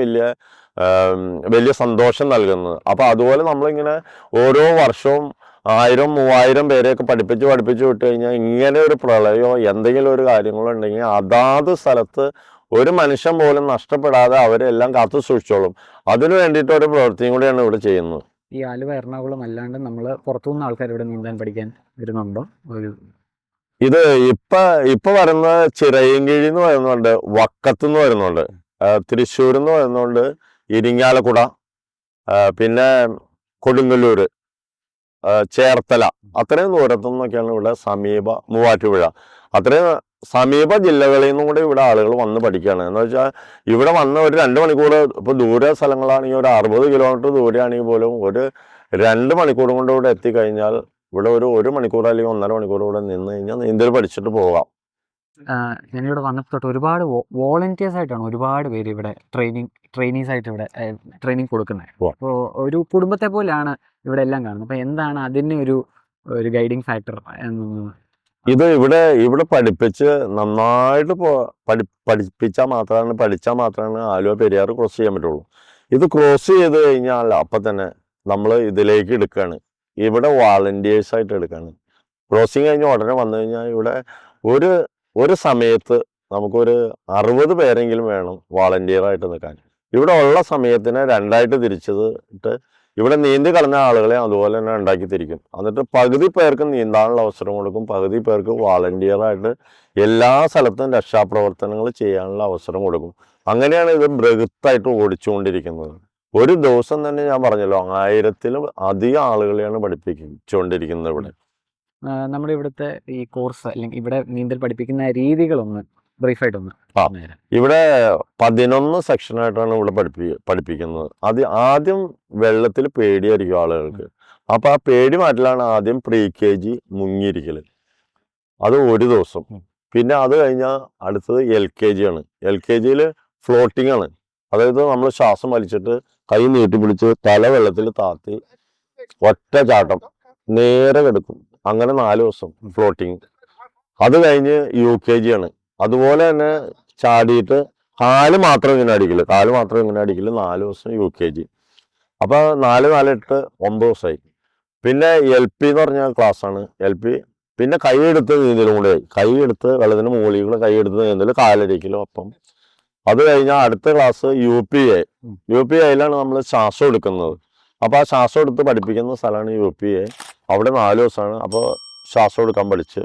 വലിയ സന്തോഷം നൽകുന്നത്. അപ്പൊ അതുപോലെ നമ്മളിങ്ങനെ ഓരോ വർഷവും 1000-3000 പേരെയൊക്കെ പഠിപ്പിച്ച് വിട്ട് കഴിഞ്ഞാൽ ഇങ്ങനെ ഒരു പ്രളയമോ എന്തെങ്കിലും ഒരു കാര്യങ്ങളോ ഉണ്ടെങ്കിൽ അതാത് സ്ഥലത്ത് ഒരു മനുഷ്യൻ പോലും നഷ്ടപ്പെടാതെ അവരെല്ലാം കാത്തു സൂക്ഷിച്ചോളും. അതിനു വേണ്ടിയിട്ട് ഒരു പ്രവൃത്തിയും കൂടിയാണ് ഇവിടെ ചെയ്യുന്നത്. ഈ ആലുവ, എറണാകുളം അല്ലാണ്ട് നമ്മൾ പുറത്തുനിന്ന് ആൾക്കാർ ഇവിടെ നീന്താൻ പഠിക്കാൻ വരുന്നുണ്ടോ? ഇത് ഇപ്പൊ വരുന്നത് ചിറയൻകീഴ് എന്ന് വരുന്നുണ്ട്, വക്കത്തുനിന്ന് വരുന്നുണ്ട്, തൃശ്ശൂരിൽ നിന്ന് വരുന്നുണ്ട്, ഇരിങ്ങാലക്കുട, പിന്നെ കൊടുങ്ങല്ലൂര്, ചേർത്തല, അത്രയും ദൂരത്തു നിന്നൊക്കെയാണ് ഇവിടെ മൂവാറ്റുപുഴ, അത്രയും സമീപ ജില്ലകളിൽ നിന്നും കൂടെ ഇവിടെ ആളുകൾ വന്ന് പഠിക്കുകയാണ്. എന്ന് വെച്ചാൽ ഇവിടെ വന്ന് ഒരു 2 മണിക്കൂർ, ഇപ്പോൾ ദൂര സ്ഥലങ്ങളാണെങ്കിൽ ഒരു 60 കിലോമീറ്റർ ദൂരെയാണെങ്കിൽ പോലും ഒരു 2 മണിക്കൂർ കൊണ്ട് ഇവിടെ എത്തിക്കഴിഞ്ഞാൽ ഇവിടെ ഒരു 1 മണിക്കൂർ അല്ലെങ്കിൽ 1.5 മണിക്കൂർ ഇവിടെ നിന്ന് കഴിഞ്ഞാൽ നീന്തൽ പഠിച്ചിട്ട് പോകാം. ഞാനിവിടെ വന്നപ്പോൾ ഒരുപാട് വോളണ്ടിയേഴ്സ് ആയിട്ടാണ് ഒരുപാട് പേര് ഇവിടെ ട്രെയിനീസ് ആയിട്ട് ഇവിടെ ട്രെയിനിങ് കൊടുക്കുന്നത്. അപ്പോൾ ഒരു കുടുംബത്തെ പോലെയാണ് ഇവിടെ എല്ലാം കാണുന്നത്. അപ്പോൾ എന്താണ് അതിന് ഒരു ഗൈഡിങ് ഫാക്ടർ എന്നൊന്ന്? ഇത് ഇവിടെ പഠിപ്പിച്ച് നന്നായിട്ട് പഠിച്ചാൽ മാത്രമാണ് ആലുവ പെരിയാർ ക്രോസ് ചെയ്യാൻ പറ്റുള്ളൂ. ഇത് ക്രോസ് ചെയ്ത് കഴിഞ്ഞാൽ അപ്പം തന്നെ നമ്മൾ ഇതിലേക്ക് എടുക്കുകയാണ്. ഇവിടെ വാളണ്ടിയേഴ്സ് ആയിട്ട് എടുക്കുകയാണ്. ക്രോസിങ് കഴിഞ്ഞ് ഉടനെ വന്നു കഴിഞ്ഞാൽ ഇവിടെ ഒരു സമയത്ത് നമുക്കൊരു 60 പേരെങ്കിലും വേണം വാളണ്ടിയറായിട്ട് നിൽക്കാൻ. ഇവിടെ ഉള്ള സമയത്തിനെ 2ആയിട്ട് തിരിച്ചിട്ട് ഇവിടെ നീന്തി കളഞ്ഞ ആളുകളെ അതുപോലെ തന്നെ ഉണ്ടാക്കി തിരിക്കും. എന്നിട്ട് പകുതി പേർക്ക് നീന്താനുള്ള അവസരം കൊടുക്കും, പകുതി പേർക്ക് വാളണ്ടിയറായിട്ട് എല്ലാ സ്ഥലത്തും രക്ഷാപ്രവർത്തനങ്ങൾ ചെയ്യാനുള്ള അവസരം കൊടുക്കും. അങ്ങനെയാണ് ഇത് ബൃഹത്തായിട്ട് ഓടിച്ചുകൊണ്ടിരിക്കുന്നത്. ഒരു ദിവസം തന്നെ ഞാൻ പറഞ്ഞല്ലോ 1000-ലും അധികം ആളുകളെയാണ് പഠിപ്പിച്ചുകൊണ്ടിരിക്കുന്നത് ഇവിടെ. നമ്മുടെ ഇവിടുത്തെ ഈ കോഴ്സ് അല്ലെങ്കിൽ ഇവിടെ നീന്തൽ പഠിപ്പിക്കുന്ന രീതികളൊന്ന് ബ്രീഫായിട്ടൊന്ന്. ഇവിടെ 11 സെക്ഷനായിട്ടാണ് ഇവിടെ പഠിപ്പിക്കുന്നത്. ആദ്യം വെള്ളത്തിൽ പേടിയായിരിക്കും ആളുകൾക്ക്. അപ്പൊ ആ പേടി മാറ്റലാണ് ആദ്യം പ്രീ KG മുങ്ങിയിരിക്കൽ. അത് ഒരു ദിവസം. പിന്നെ അത് കഴിഞ്ഞാൽ അടുത്തത് LKG ആണ്. LKGയിൽ ഫ്ലോട്ടിംഗ് ആണ്. അതായത് നമ്മൾ ശ്വാസം വലിച്ചിട്ട് കൈ നീട്ടി പിടിച്ച് തല വെള്ളത്തിൽ താത്തി ഒറ്റ ചാട്ടം നേരെ കിടക്കും. അങ്ങനെ 4 ദിവസം ഫ്ലോട്ടിങ്. അത് കഴിഞ്ഞ് UKG ആണ്. അതുപോലെ തന്നെ ചാടിയിട്ട് കാല് മാത്രം ഇങ്ങനെ അടിക്കില്ല, 4 ദിവസം UKG. അപ്പൊ 4, 4, 8, 9 ദിവസമായി. പിന്നെ LP എന്ന് പറഞ്ഞ ക്ലാസ് ആണ്. LP പിന്നെ കൈയെടുത്ത് നീന്തലും കൂടെ ആയി. കൈയെടുത്ത് വെള്ളത്തിന് മുകളിൽ കൂടെ കൈയെടുത്ത് നീന്തൽ, കാലടിക്കലും ഒപ്പം. അത് കഴിഞ്ഞാൽ അടുത്ത ക്ലാസ് UPA. UPAയിലാണ് നമ്മൾ ശ്വാസം എടുക്കുന്നത്. അപ്പൊ ആ ശ്വാസം എടുത്ത് പഠിപ്പിക്കുന്ന സ്ഥലമാണ് UPA. അവിടെ 4 ദിവസമാണ്. അപ്പോൾ ശ്വാസം എടുക്കാൻ പഠിച്ചു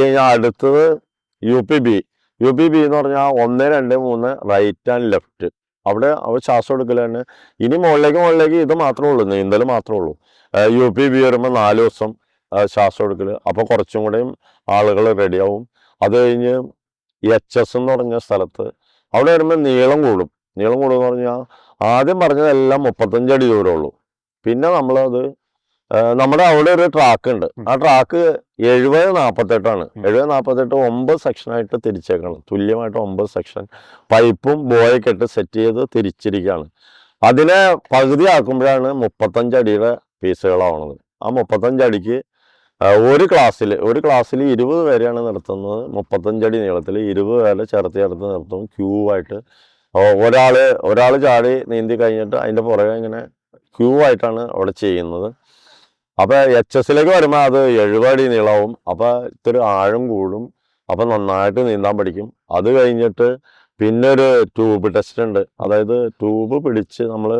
കഴിഞ്ഞാൽ അടുത്തത് UPB. UPB എന്ന് പറഞ്ഞാൽ 1, 2, 3 റൈറ്റ് ആൻഡ് ലെഫ്റ്റ്. അവിടെ ശ്വാസം എടുക്കൽ തന്നെ. ഇനി മുകളിലേക്ക് ഇത് മാത്രമേ ഉള്ളൂ, നീന്തൽ മാത്രമേ ഉള്ളൂ. UPB വരുമ്പോൾ 4 ദിവസം ശ്വാസം എടുക്കൽ. അപ്പോൾ കുറച്ചും കൂടെയും ആളുകൾ റെഡിയാവും. അത് കഴിഞ്ഞ് HS എന്ന് പറഞ്ഞ സ്ഥലത്ത് അവിടെ വരുമ്പോൾ നീളം കൂടും എന്ന് പറഞ്ഞാൽ ആദ്യം പറഞ്ഞതെല്ലാം 35 അടി ദൂരമുള്ളൂ. പിന്നെ നമ്മളത് നമ്മുടെ അവിടെ ഒരു ട്രാക്ക് ഉണ്ട്. ആ ട്രാക്ക് 70-48 70-48 9 സെക്ഷനായിട്ട് തിരിച്ചേക്കാണ്. തുല്യമായിട്ട് 9 സെക്ഷൻ പൈപ്പും ബോയൊക്കെ ഇട്ട് സെറ്റ് ചെയ്ത് തിരിച്ചിരിക്കുകയാണ്. അതിനെ പകുതി ആക്കുമ്പോഴാണ് 35 അടിയുടെ പീസുകളാവുന്നത്. ആ 35 അടിക്ക് ഒരു ക്ലാസ്സിൽ 20 പേരെയാണ് നിർത്തുന്നത്. 35 അടി നീളത്തിൽ 20 പേരെ ചേർത്ത് നിർത്തും ക്യൂ ആയിട്ട്. ഒരാൾ ചാടി നീന്തി കഴിഞ്ഞിട്ട് അതിൻ്റെ പുറകെ ഇങ്ങനെ ക്യൂ ആയിട്ടാണ് അവിടെ ചെയ്യുന്നത്. അപ്പൊ HS വരുമ്പോൾ അത് 70 അടി നീളവും. അപ്പൊ ഇത്തിരി ആഴം കൂടും. അപ്പൊ നന്നായിട്ട് നീന്താൻ പഠിക്കും. അത് കഴിഞ്ഞിട്ട് പിന്നെ ഒരു ട്യൂബ് ടെസ്റ്റ് ഉണ്ട്. അതായത് ട്യൂബ് പിടിച്ച് നമ്മൾ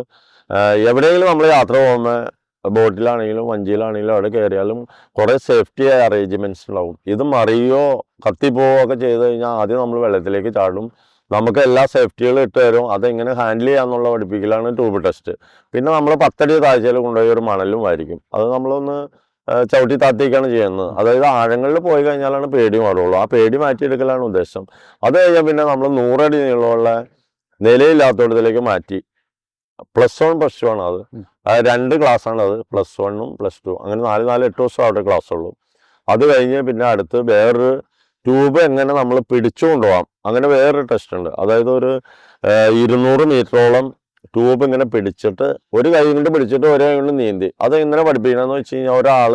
എവിടെയെങ്കിലും നമ്മൾ യാത്ര പോകുമ്പോൾ ബോട്ടിലാണെങ്കിലും വഞ്ചിയിലാണെങ്കിലും അവിടെ കയറിയാലും കുറെ സേഫ്റ്റി അറേഞ്ച്മെന്റ്സ് ഉണ്ടാവും. ഇത് മറിയോ കത്തിപ്പോവോ ഒക്കെ ചെയ്ത് കഴിഞ്ഞാൽ ആദ്യം നമ്മൾ വെള്ളത്തിലേക്ക് ചാടും. നമുക്ക് എല്ലാ സേഫ്റ്റികളും ഇട്ട് തരും. അതെങ്ങനെ ഹാൻഡിൽ ചെയ്യാന്നുള്ള പഠിപ്പിക്കലാണ് ട്യൂബ് ടെസ്റ്റ്. പിന്നെ നമ്മൾ 10 അടി താഴ്ചയിൽ കൊണ്ടുപോയി ഒരു മണലും ആയിരിക്കും. അത് നമ്മളൊന്ന് ചവിട്ടി താത്തിയൊക്കെയാണ് ചെയ്യുന്നത്. അതായത് ആഴങ്ങളിൽ പോയി കഴിഞ്ഞാലാണ് പേടി മാറുള്ളൂ. ആ പേടി മാറ്റിയെടുക്കലാണ് ഉദ്ദേശം. അത് കഴിഞ്ഞാൽ പിന്നെ നമ്മൾ 100 അടി നീളമുള്ള നിലയില്ലാത്തടത്തിലേക്ക് മാറ്റി. +1 +2 ആണ് അത്. 2 ക്ലാസ്സാണ് അത്. +1 +2 അങ്ങനെ 4, 8 ദിവസം അവിടെ ക്ലാസ് ഉള്ളൂ. അത് കഴിഞ്ഞ് പിന്നെ അടുത്ത് വേറൊരു ട്യൂബ് എങ്ങനെ നമ്മൾ പിടിച്ചു കൊണ്ടുപോകാം, അങ്ങനെ വേറൊരു ടെസ്റ്റ് ഉണ്ട്. അതായത് ഒരു 200 മീറ്ററോളം ട്യൂബ് ഇങ്ങനെ പിടിച്ചിട്ട് ഒരു കൈ കൊണ്ട് പിടിച്ചിട്ട് ഒരു കൈ കൊണ്ട് നീന്തി. അത് എങ്ങനെ പഠിപ്പിക്കണമെന്ന് വെച്ച് കഴിഞ്ഞാൽ ഒരാൾ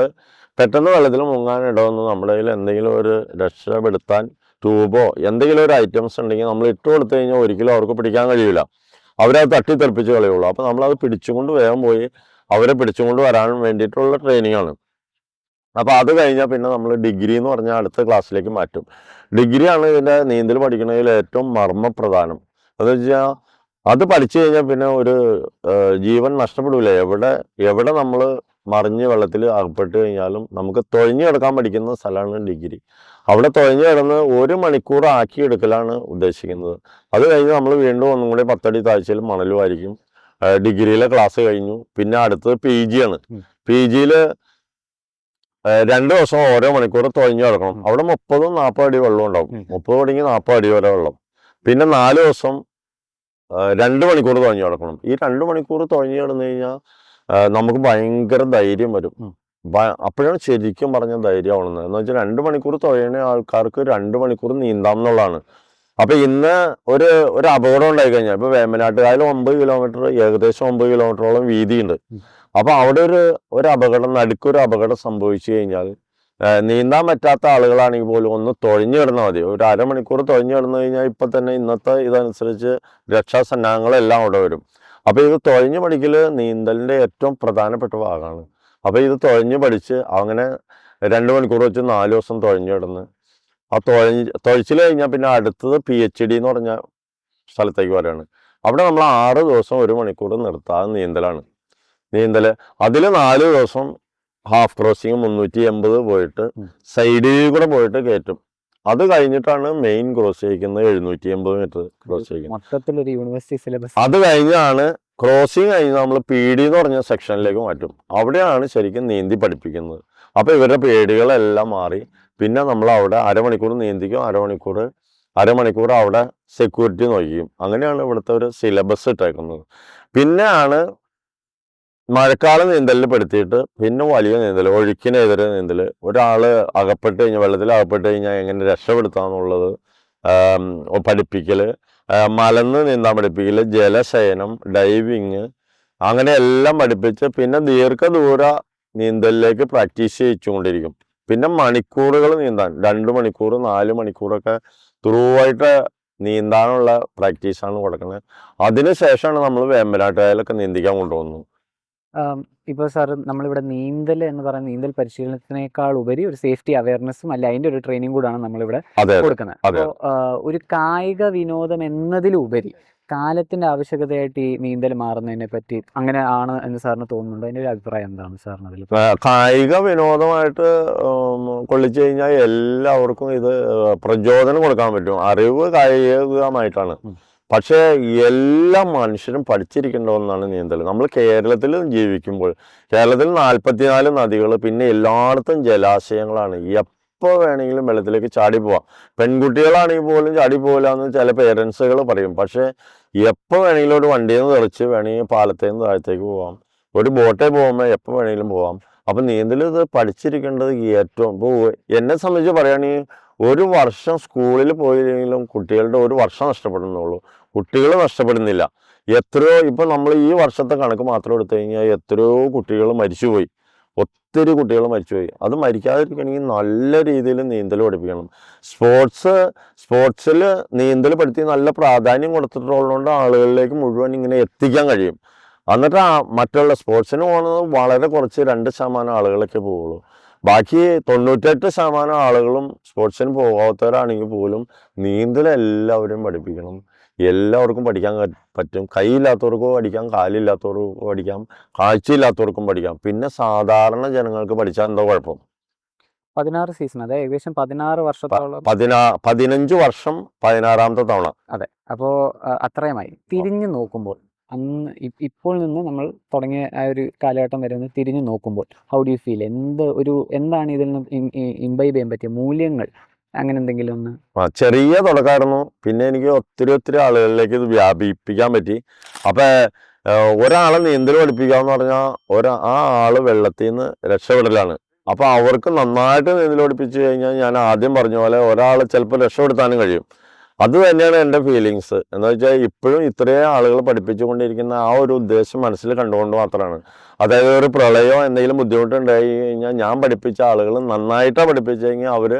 പെട്ടെന്ന് വെള്ളത്തിൽ മുങ്ങാനിടവന്ന് നമ്മുടെ കയ്യിൽ എന്തെങ്കിലും ഒരു രക്ഷപ്പെടുത്താൻ ട്യൂബോ എന്തെങ്കിലും ഒരു ഐറ്റംസ് ഉണ്ടെങ്കിൽ നമ്മൾ ഇട്ട് കൊടുത്തു കഴിഞ്ഞാൽ ഒരിക്കലും അവർക്ക് പിടിക്കാൻ കഴിയില്ല. അവരത് തട്ടിത്തെറിപ്പിച്ച് കളയുള്ളൂ. അപ്പോൾ നമ്മളത് പിടിച്ചുകൊണ്ട് വേഗം പോയി അവരെ പിടിച്ചുകൊണ്ട് വരാൻ വേണ്ടിയിട്ടുള്ള ട്രെയിനിങ് ആണ്. അപ്പോൾ അത് കഴിഞ്ഞാൽ പിന്നെ നമ്മൾ ഡിഗ്രി എന്ന് പറഞ്ഞാൽ അടുത്ത ക്ലാസ്സിലേക്ക് മാറ്റും. ഡിഗ്രിയാണ് ഇതിൻ്റെ നീന്തൽ പഠിക്കുന്നതിൽ ഏറ്റവും മർമ്മപ്രധാനം. എന്ന് വെച്ചാൽ അത് പഠിച്ചു കഴിഞ്ഞാൽ പിന്നെ ഒരു ജീവൻ നഷ്ടപ്പെടില്ല. എവിടെ നമ്മൾ മറിഞ്ഞ് വെള്ളത്തിൽ അകപ്പെട്ട് കഴിഞ്ഞാലും നമുക്ക് തുഴഞ്ഞു കിടക്കാൻ പഠിക്കുന്ന സ്ഥലമാണ് ഡിഗ്രി. അവിടെ തുഴഞ്ഞു കിടന്ന് 1 മണിക്കൂർ ആക്കിയെടുക്കലാണ് ഉദ്ദേശിക്കുന്നത്. അത് കഴിഞ്ഞ് നമ്മൾ വീണ്ടും ഒന്നും കൂടി 10 അടി താഴ്ചയിൽ മണലുമായിരിക്കും. ഡിഗ്രിയിലെ ക്ലാസ് കഴിഞ്ഞു. പിന്നെ അടുത്തത് PG ആണ്. PGയിൽ 2 ദിവസം ഓരോ മണിക്കൂർ തുഴഞ്ഞു കിടക്കണം. അവിടെ 30-40 അടി വെള്ളം ഉണ്ടാവും. 30 അടിക്ക് 40 അടി വരെ വെള്ളം. പിന്നെ 4 ദിവസം 2 മണിക്കൂർ തുഴഞ്ഞു കിടക്കണം. ഈ 2 മണിക്കൂർ തുഴഞ്ഞു കിടന്നു കഴിഞ്ഞാൽ നമുക്ക് ഭയങ്കര ധൈര്യം വരും. അപ്പോഴാണ് ശരിക്കും പറഞ്ഞ ധൈര്യമാവുന്നത്. എന്ന് വെച്ചാൽ 2 മണിക്കൂർ തുഴയുന്ന ആൾക്കാർക്ക് 2 മണിക്കൂർ നീന്താം എന്നുള്ളതാണ്. അപ്പൊ ഇന്ന് ഒരു അപകടം ഉണ്ടായി കഴിഞ്ഞാൽ ഇപ്പൊ വേമ്പനാട്ടുകായൽ 9 കിലോമീറ്റർ ഏകദേശം 9 കിലോമീറ്ററോളം വീതിയുണ്ട്. അപ്പൊ അവിടെ ഒരു അപകടം, നടുക്കൊരു അപകടം സംഭവിച്ചു കഴിഞ്ഞാൽ നീന്താൻ പറ്റാത്ത ആളുകളാണെങ്കിൽ പോലും ഒന്ന് തുഴഞ്ഞു കിടന്നാൽ മതി. ഒരു അരമണിക്കൂർ തുഴഞ്ഞു കിടന്നു കഴിഞ്ഞാൽ ഇപ്പൊ തന്നെ ഇന്നത്തെ ഇതനുസരിച്ച് രക്ഷാസന്നാഹങ്ങളെല്ലാം അവിടെ വരും. അപ്പൊ ഇത് തുഴഞ്ഞു പഠിക്കല് നീന്തലിന്റെ ഏറ്റവും പ്രധാനപ്പെട്ട ഭാഗമാണ്. അപ്പൊ ഇത് തുഴഞ്ഞു പഠിച്ച് അങ്ങനെ 2 മണിക്കൂർ വെച്ച് 4 ദിവസം തുഴഞ്ഞു കിടന്ന് ആ തുഴച്ചിൽ കഴിഞ്ഞാൽ പിന്നെ അടുത്തത് PhD എന്ന് പറഞ്ഞ സ്ഥലത്തേക്ക് വരികയാണ്. അവിടെ നമ്മൾ 6 ദിവസം 1 മണിക്കൂർ നിർത്താതെ നീന്തലാണ്. അതിൽ 4 ദിവസം ഹാഫ് ക്രോസിങ് 380 പോയിട്ട് സൈഡിൽ കൂടെ പോയിട്ട് കയറ്റും. അത് കഴിഞ്ഞിട്ടാണ് മെയിൻ ക്രോസ് ചെയ്യിക്കുന്നത് 780 മീറ്റർ ക്രോസ് ചെയ്യിക്കുന്നത്. മൊത്തത്തിലൊരു യൂണിവേഴ്സിറ്റി സിലബസ്. അത് കഴിഞ്ഞാണ് ക്രോസിങ് കഴിഞ്ഞ് നമ്മൾ PD എന്ന് പറഞ്ഞ സെക്ഷനിലേക്ക് മാറ്റും. അവിടെയാണ് ശരിക്കും നീന്തി പഠിപ്പിക്കുന്നത്. അപ്പൊ ഇവരുടെ പേടികളെല്ലാം മാറി. പിന്നെ നമ്മൾ അവിടെ അരമണിക്കൂർ നീന്തിക്കും, അരമണിക്കൂർ അവിടെ സെക്യൂരിറ്റി നോക്കിക്കും. അങ്ങനെയാണ് ഇവിടുത്തെ ഒരു സിലബസ് ഇട്ടേക്കുന്നത്. പിന്നെയാണ് മഴക്കാല നീന്തലിൽ പെടുത്തിയിട്ട് പിന്നെ വലിയ നീന്തൽ, ഒഴുക്കിനെതിരെ നീന്തൽ, ഒരാള് അകപ്പെട്ട് കഴിഞ്ഞാൽ, വെള്ളത്തിൽ അകപ്പെട്ട് കഴിഞ്ഞാൽ എങ്ങനെ രക്ഷപ്പെടുത്താന്നുള്ളത് പഠിപ്പിക്കല്, മലന്ന് നീന്താൻ പഠിപ്പിക്കല്, ജലശയനം, ഡൈവിങ്, അങ്ങനെ എല്ലാം പഠിപ്പിച്ച് പിന്നെ ദീർഘദൂര നീന്തലിലേക്ക് പ്രാക്ടീസ് ചെയ്യിച്ചുകൊണ്ടിരിക്കും. പിന്നെ മണിക്കൂറുകൾ നീന്താൻ 2 മണിക്കൂർ 4 മണിക്കൂറൊക്കെ ത്രൂ ആയിട്ട് നീന്താനുള്ള പ്രാക്ടീസാണ് കൊടുക്കുന്നത്. അതിനുശേഷമാണ് നമ്മൾ വേമ്പനാട്ടുകായലൊക്കെ നീന്തിക്കാൻ കൊണ്ടുപോകുന്നത്. ഇപ്പോൾ സാർ നമ്മളിവിടെ നീന്തൽ എന്ന് പറയുന്ന നീന്തൽ പരിശീലനത്തിനേക്കാൾ ഉപരി ഒരു സേഫ്റ്റി അവയർനെസ്സും അല്ല അതിൻ്റെ ഒരു ട്രെയിനിങ് കൂടാണ് നമ്മളിവിടെ അതെ കൊടുക്കുന്നത്. അതെ. അപ്പോൾ ഒരു കായിക വിനോദം എന്നതിലുപരി കാലത്തിന്റെ ആവശ്യകതയായിട്ട് ഈ നീന്തൽ മാറുന്നതിനെ പറ്റി അങ്ങനെ ആണ് എന്ന് സാറിന് തോന്നുന്നുണ്ടോ? അതിൻ്റെ ഒരു അഭിപ്രായം എന്താണ് സാറിന് അതിൽ? കായിക വിനോദമായിട്ട് കൊള്ളിച്ചു കഴിഞ്ഞാൽ എല്ലാവർക്കും ഇത് പ്രചോദനം കൊടുക്കാൻ പറ്റും. അറിവ് കായികമായിട്ടാണ്. പക്ഷേ എല്ലാ മനുഷ്യരും പഠിച്ചിരിക്കേണ്ട ഒന്നാണ് നീന്തൽ. നമ്മൾ കേരളത്തിൽ ജീവിക്കുമ്പോൾ കേരളത്തിൽ 44 നദികൾ, പിന്നെ എല്ലായിടത്തും ജലാശയങ്ങളാണ്. എപ്പോൾ വേണമെങ്കിലും വെള്ളത്തിലേക്ക് ചാടി പോവാം. പെൺകുട്ടികളാണെങ്കിൽ പോലും ചാടി പോകില്ല എന്ന് ചില പേരൻസുകൾ പറയും. പക്ഷേ എപ്പോൾ വേണമെങ്കിലും ഒരു വണ്ടിയിൽ നിന്ന് തെറിച്ച് വേണമെങ്കിൽ പാലത്തിൽ നിന്ന് താഴത്തേക്ക് പോവാം. ഒരു ബോട്ടിൽ പോകുമ്പോൾ എപ്പോൾ വേണമെങ്കിലും പോവാം. അപ്പം നീന്തൽ ഇത് പഠിച്ചിരിക്കേണ്ടത് ഏറ്റവും, ഇപ്പോൾ എന്നെ സംബന്ധിച്ച് പറയുകയാണെങ്കിൽ ഒരു വർഷം സ്കൂളിൽ പോയില്ലെങ്കിലും കുട്ടികളുടെ ഒരു വർഷം നഷ്ടപ്പെടുന്നുള്ളൂ. കുട്ടികൾ നഷ്ടപ്പെടുന്നില്ല. എത്രയോ ഇപ്പം നമ്മൾ ഈ വർഷത്തെ കണക്ക് മാത്രം എടുത്തു കഴിഞ്ഞാൽ എത്രയോ കുട്ടികൾ മരിച്ചുപോയി. ഒത്തിരി കുട്ടികൾ മരിച്ചുപോയി. അത് മരിക്കാതിരിക്കണമെങ്കിൽ നല്ല രീതിയിൽ നീന്തൽ പഠിപ്പിക്കണം. സ്പോർട്സിൽ നീന്തൽ പഠിത്തി നല്ല പ്രാധാന്യം കൊടുത്തിട്ടുള്ളതുകൊണ്ട് ആളുകളിലേക്ക് മുഴുവൻ ഇങ്ങനെ എത്തിക്കാൻ കഴിയും. എന്നിട്ട് മറ്റുള്ള സ്പോർട്സിന് പോകുന്നത് വളരെ കുറച്ച് 2% ആളുകളൊക്കെ പോവുള്ളൂ. ബാക്കി 98% ആളുകളും സ്പോർട്സിന് പോകാത്തവരാണെങ്കിൽ പോലും നീന്തൽ എല്ലാവരും പഠിപ്പിക്കണം. എല്ലാവർക്കും പഠിക്കാൻ പറ്റും. കൈയില്ലാത്തവർക്കും പഠിക്കാം, കാലില്ലാത്തവർക്കും പഠിക്കാം, കാഴ്ചയില്ലാത്തവർക്കും പഠിക്കാം. പിന്നെ സാധാരണ ജനങ്ങൾക്ക് പഠിച്ചാൽ എന്താ കുഴപ്പം? 16 സീസൺ, അതെ, ഏകദേശം 16 വർഷത്തോളം. 15 വർഷം 16ാമത്തെ തവണ. അതെ. അപ്പോൾ അത്രയുമായി തിരിഞ്ഞു നോക്കുമ്പോൾ അന്ന് ഇപ്പോൾ നിന്ന് നമ്മൾ തുടങ്ങിയ ആ ഒരു കാലഘട്ടം വരെ ഒന്ന് തിരിഞ്ഞു നോക്കുമ്പോൾ ഹൗ ഡു യു ഫീൽ? എന്താണ് ഇതിൽ നിന്ന് ഇംബൈബ് ചെയ്യാൻ പറ്റിയ മൂല്യങ്ങൾ, അങ്ങനെ എന്തെങ്കിലും ഒന്ന്? ചെറിയ തുടക്കമായിരുന്നു. പിന്നെ എനിക്ക് ഒത്തിരി ആളുകളിലേക്ക് ഇത് വ്യാപിപ്പിക്കാൻ പറ്റി. അപ്പം ഒരാളെ നീന്തൽ പഠിപ്പിക്കാന്ന് പറഞ്ഞാൽ ആ ആള് വെള്ളത്തിൽ നിന്ന് രക്ഷപ്പെടലാണ്. അപ്പം അവർക്ക് നന്നായിട്ട് നീന്തൽ പഠിപ്പിച്ചു കഴിഞ്ഞാൽ ഞാൻ ആദ്യം പറഞ്ഞ പോലെ ഒരാൾ ചിലപ്പോൾ രക്ഷപ്പെടുത്താനും കഴിയും. അത് തന്നെയാണ് എൻ്റെ ഫീലിങ്സ്. എന്താ വെച്ചാൽ ഇപ്പോഴും ഇത്രയും ആളുകൾ പഠിപ്പിച്ചുകൊണ്ടിരിക്കുന്ന ആ ഒരു ഉദ്ദേശം മനസ്സിൽ കണ്ടുകൊണ്ട് മാത്രമാണ്. അതായത് ഒരു പ്രളയമോ എന്തെങ്കിലും ബുദ്ധിമുട്ടുണ്ടായി കഴിഞ്ഞാൽ ഞാൻ പഠിപ്പിച്ച ആളുകൾ നന്നായിട്ടാണ് പഠിപ്പിച്ചു കഴിഞ്ഞാൽ അവർ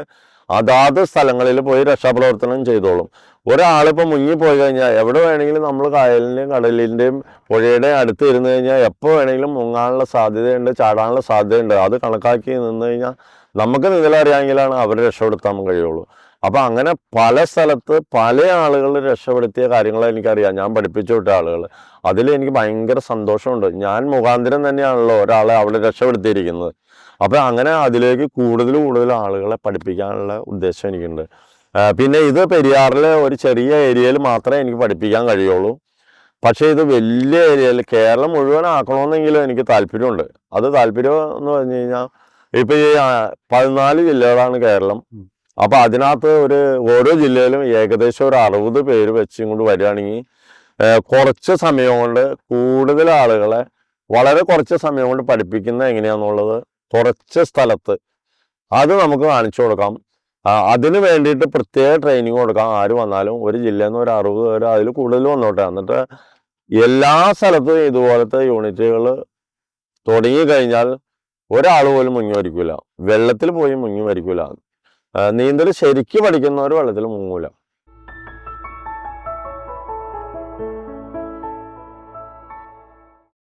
അതാത് സ്ഥലങ്ങളിൽ പോയി രക്ഷാപ്രവർത്തനം ചെയ്തോളും. ഒരാളിപ്പോൾ മുങ്ങിപ്പോയി കഴിഞ്ഞാൽ എവിടെ വേണമെങ്കിലും നമ്മൾ കായലിൻ്റെയും കടലിൻ്റെയും പുഴയുടെയും അടുത്ത് ഇരുന്ന് കഴിഞ്ഞാൽ എപ്പോൾ വേണമെങ്കിലും മുങ്ങാനുള്ള സാധ്യതയുണ്ട്, ചാടാനുള്ള സാധ്യതയുണ്ട്. അത് കണക്കാക്കി നിന്ന് കഴിഞ്ഞാൽ നമുക്ക് നീന്തലറിയാമെങ്കിലാണ് അവരെ രക്ഷപ്പെടുത്താൻ കഴിയുള്ളൂ. അപ്പം അങ്ങനെ പല സ്ഥലത്ത് പല ആളുകൾ രക്ഷപ്പെടുത്തിയ കാര്യങ്ങൾ എനിക്കറിയാം. ഞാൻ പഠിപ്പിച്ചു വിട്ട ആളുകൾ. അതിൽ എനിക്ക് ഭയങ്കര സന്തോഷമുണ്ട്. ഞാൻ മുഖാന്തരം തന്നെയാണല്ലോ ഒരാളെ അവിടെ രക്ഷപ്പെടുത്തിയിരിക്കുന്നത്. അപ്പം അങ്ങനെ അതിലേക്ക് കൂടുതൽ ആളുകളെ പഠിപ്പിക്കാനുള്ള ഉദ്ദേശം എനിക്കുണ്ട്. പിന്നെ ഇത് പെരിയാറിലെ ഒരു ചെറിയ ഏരിയയിൽ മാത്രമേ എനിക്ക് പഠിപ്പിക്കാൻ കഴിയുള്ളൂ. പക്ഷേ ഇത് വലിയ ഏരിയയിൽ കേരളം മുഴുവൻ ആക്കണമെന്നെങ്കിലും എനിക്ക് താല്പര്യമുണ്ട്. അത് താല്പര്യം എന്ന് പറഞ്ഞു കഴിഞ്ഞാൽ ഇപ്പം ഈ 14 ജില്ലകളാണ് കേരളം. അപ്പം അതിനകത്ത് ഓരോ ജില്ലയിലും ഏകദേശം ഒരു 60 പേര് വെച്ചും കൊണ്ട് വരികയാണെങ്കിൽ കുറച്ച് സമയം കൊണ്ട് കൂടുതൽ ആളുകളെ വളരെ കുറച്ച് സമയം കൊണ്ട് പഠിപ്പിക്കുന്നത് എങ്ങനെയാണെന്നുള്ളത് കുറച്ച് സ്ഥലത്ത് അത് നമുക്ക് കാണിച്ചു കൊടുക്കാം. അതിന് വേണ്ടിയിട്ട് പ്രത്യേക ട്രെയിനിങ് കൊടുക്കാം. ആര് വന്നാലും ഒരു ജില്ലയിൽ നിന്ന് ഒരു 60 പേര് അതിൽ കൂടുതൽ വന്നോട്ടെ. എന്നിട്ട് എല്ലാ സ്ഥലത്തും ഇതുപോലത്തെ യൂണിറ്റുകൾ തുടങ്ങിക്കഴിഞ്ഞാൽ ഒരാൾ പോലും മുങ്ങി മരിക്കൂല. വെള്ളത്തിൽ പോയി മുങ്ങി മരിക്കൂല. നീന്തൽ ശരിക്കും പഠിക്കുന്നവർ വെള്ളത്തിൽ മുങ്ങൂല.